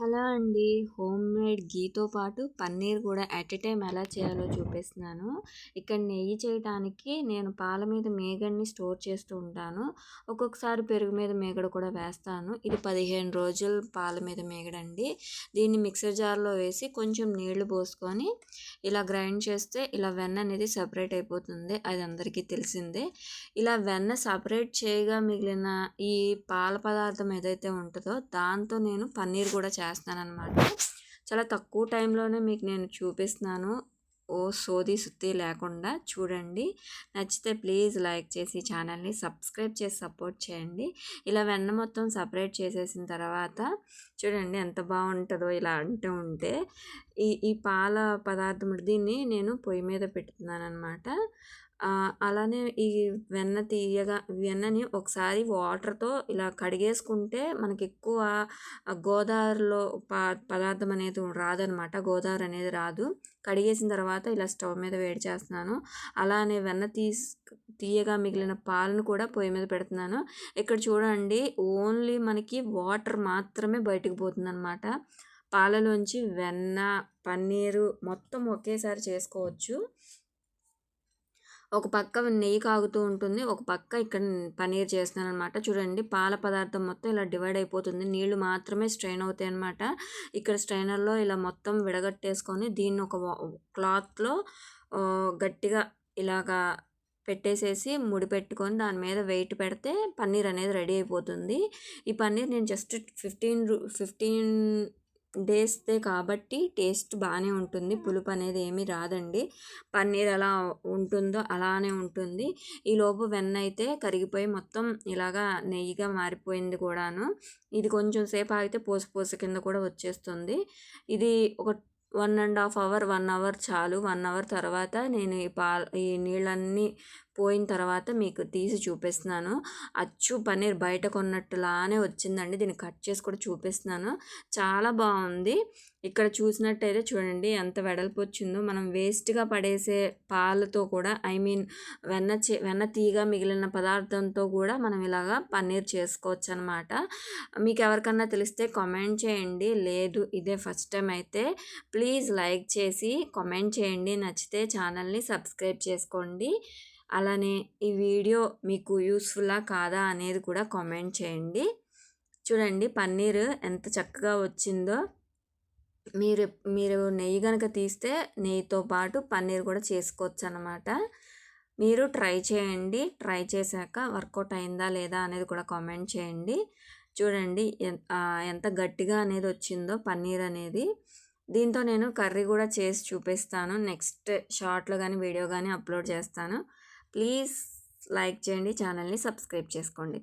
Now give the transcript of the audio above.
Hello అండి. Homemade ఘీతో పాటు పన్నీర్ కూడా ఎట్ ఎ టైమ్ ఎలా చేయాలో చూపిస్తున్నాను. ఇక్కడ నెయ్యి చేయటానికి నేను పాల మీద మీగడని స్టోర్ చేస్తూ ఉంటాను. ఒక్కొక్కసారి పెరుగు మీద మీగడ కూడా వేస్తాను. ఇది 15 రోజులు పాల మీద మీగడండి. దీన్ని మిక్సర్ జార్‌లో వేసి కొంచెం నీళ్లు పోసుకొని ఇలా గ్రైండ్ చేస్తే ఇలా వెన్న అనేది సెపరేట్ అయిపోతుంది. అది అందరికీ తెలిసిందే. ఇలా వెన్న సెపరేట్ చేయగా మిగిలిన ఈ పాల పదార్థం ఏదైతే ఉంటదో దాంతో నేను పన్నీర్ కూడా చేస్తాననమాట. చాలా తక్కువ టైంలోనే మీకు నేను చూపిస్తున్నాను. సోది సుత్తి లేకుండా చూడండి. నచ్చితే ప్లీజ్ లైక్ చేసి ఛానల్ని సబ్స్క్రైబ్ చేసి సపోర్ట్ చేయండి. ఇలా వెన్న మొత్తం సపరేట్ చేసేసిన తర్వాత చూడండి ఎంత బాగుంటుందో ఇలా అంటూ ఉంటే. ఈ పాల పదార్థం దీన్ని నేను పొయ్యి మీద పెడుతున్నాను అనమాట. అలానే ఈ వెన్నని ఒకసారి వాటర్‌తో ఇలా కడిగేసుకుంటే మనకి ఎక్కువ గోదావరిలో పదార్థం అనేది రాదనమాట. గోదావరి అనేది రాదు. కడిగేసిన తర్వాత ఇలా స్టవ్ మీద వేడి చేస్తున్నాను. అలానే వెన్న తీయగా మిగిలిన పాలను కూడా పొయ్యి మీద పెడుతున్నాను. ఇక్కడ చూడండి ఓన్లీ మనకి వాటర్ మాత్రమే బయటకు పోతుందనమాట. పాలలోంచి వెన్న, పన్నీరు మొత్తం ఒకేసారి చేసుకోవచ్చు. ఒక పక్క నెయ్యి కాగుతూ ఉంటుంది. ఒక పక్క ఇక్కడ పన్నీర్ చేస్తున్నాననమాట. చూడండి పాల పదార్థం మొత్తం ఇలా డివైడ్ అయిపోతుంది. నీళ్లు మాత్రమే స్ట్రెయిన్ అవుతాయి అనమాట. ఇక్కడ స్ట్రైనర్‌లో ఇలా మొత్తం విడగట్టేసుకొని దీన్ని ఒక క్లాత్‌లో గట్టిగా ఇలాగా పెట్టేసేసి ముడి పెట్టుకొని దాని మీద వెయిట్ పెడితే పన్నీర్ అనేది రెడీ అయిపోతుంది. ఈ పన్నీర్ నేను జస్ట్ 15 డేస్‌దే కాబట్టి టేస్ట్ బాగానే ఉంటుంది. పులుపు అనేది ఏమీ రాదండి. పన్నీర్ ఎలా ఉంటుందో అలానే ఉంటుంది. ఈలోపు వెన్న అయితే కరిగిపోయి మొత్తం ఇలాగా నెయ్యిగా మారిపోయింది కూడాను. ఇది కొంచెం సేపు ఆగితే పూస కింద కూడా వచ్చేస్తుంది. ఇది ఒక 1½ అవర్, 1 అవర్ చాలు. 1 అవర్ తర్వాత నేను ఈ నీళ్ళన్నీ పోయిన తర్వాత మీకు తీసి చూపిస్తున్నాను. అచ్చు పన్నీర్ బయట కొన్నట్టులానే వచ్చిందండి. దీన్ని కట్ చేసి కూడా చూపిస్తున్నాను. చాలా బాగుంది. ఇక్కడ చూసినట్టయితే చూడండి ఎంత వెడల్పు వచ్చిందో. మనం వేస్ట్‌గా పడేసే పాలతో కూడా వెన్న తీయగా మిగిలిన పదార్థంతో కూడా మనం ఇలాగా పన్నీర్ చేసుకోవచ్చు అనమాట. మీకు ఎవరికన్నా తెలిస్తే కామెంట్ చేయండి. లేదు ఇదే ఫస్ట్ టైం అయితే ప్లీజ్ లైక్ చేసి కామెంట్ చేయండి. నచ్చితే ఛానల్ని సబ్స్క్రైబ్ చేసుకోండి. అలానే ఈ వీడియో మీకు యూస్ఫుల్లా కాదా అనేది కూడా కామెంట్ చేయండి. చూడండి పన్నీర్ ఎంత చక్కగా వచ్చిందో. మీరు నెయ్యి కనుక తీస్తే నెయ్యితో పాటు పన్నీర్ కూడా చేసుకోవచ్చు అన్నమాట. మీరు ట్రై చేయండి. ట్రై చేశాక వర్కౌట్ అయిందా లేదా అనేది కూడా కామెంట్ చేయండి. చూడండి ఎంత గట్టిగా అనేది వచ్చిందో పన్నీర్ అనేది. దీంతో నేను కర్రీ కూడా చేసి చూపిస్తాను. నెక్స్ట్ షార్ట్‌లో కానీ వీడియో కానీ అప్లోడ్ చేస్తాను. ప్లీజ్ లైక్ చేయండి. ఛానల్ని సబ్స్క్రైబ్ చేసుకోండి.